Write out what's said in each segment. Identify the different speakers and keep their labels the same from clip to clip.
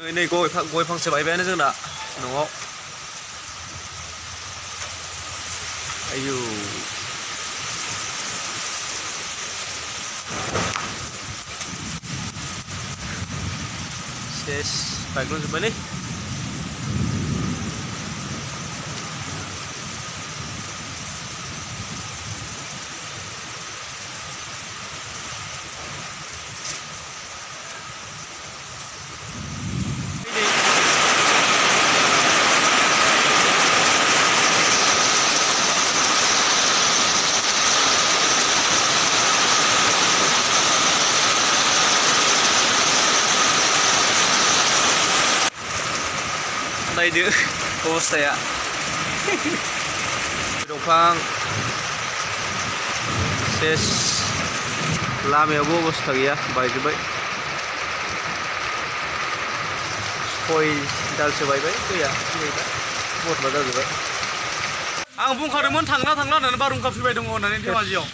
Speaker 1: नै गय फांसे बायबायानो जोंना न'आव आयौ सेस बायग्ल'जोब्बायलै नायदो अबस्थाया दंफां सेस लामायावबो अबस्था गैया बायजोब्बाय गय दालसो बायबाय गया नै दा बरमा जाजोब्बाय आं बुंखादोंमोन थांला होननानै बारहुंखा फैबाय दङ होननानै धेमाजियाव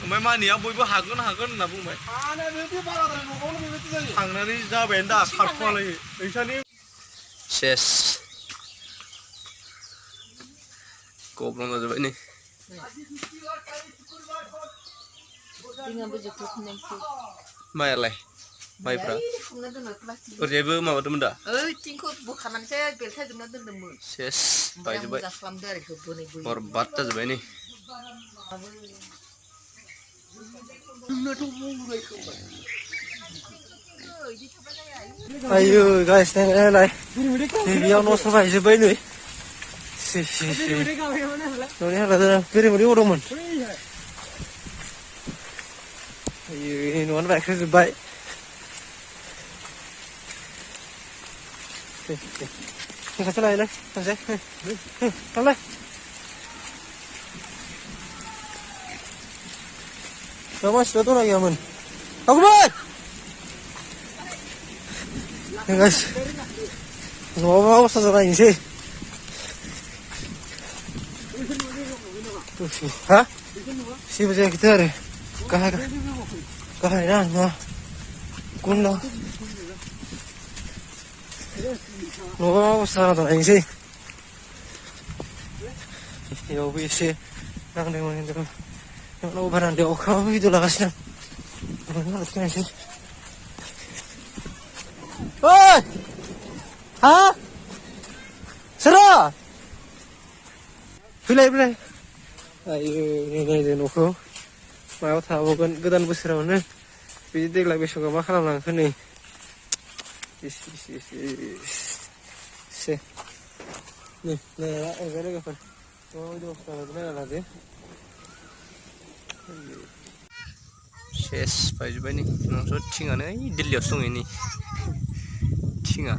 Speaker 1: ओमफ्राय मानिया बयबो हागोन होनना बुंबाय थांनानै जाबायानो दा खारखुमालायो नोंसानि सेस गब्लं जाजोब्बाय नै मायालाय माइफ्रा ओरैजायबो माबादोंमोन दा
Speaker 2: थिंखौ बोखानानैसो बेलथायजोबना दोनदोंमोन
Speaker 1: सेस बायजोब्बाय बरबाद जाजोब्बाय नै
Speaker 3: आयु गाइस नायलाय बेयाव न'सो बायजोब्बाय नै न'नि हालोदा बेरेमोदै अबाव दंमोन आयु न'आनो बायख्रेबजोब्बाय खाथि लायलाय थांसै थांलाय दा मानसिफ्रा दंना गैयामोन थांबाय गाइस न'आव मा अबस्था जाना नायनोसै हा जेबो जायाखैथ' आरो गाहाय ना न'आ गनला न'आव मा अबस्था जाना दं नायनोसै बेयावबो एसे नांदोंमोन खिन्थु बारान्दायाव अखाबो भिडिअ लागासिनो आं नायनोसै ओइ हा सोरो फैलाय आयु नायदो न'खौ मायाव थाबावगोन गोदान बोसोरावनो बिदि देग्लाय बैसागुआव मा खालामलांखो नै से नै नायना लोगोफोर माबायदि अबस्था नायना लादो
Speaker 1: सेस बायजोब्बाय नै नोंथ' थिङानो ओइ दिल्लीयावसो दङ नै थिङा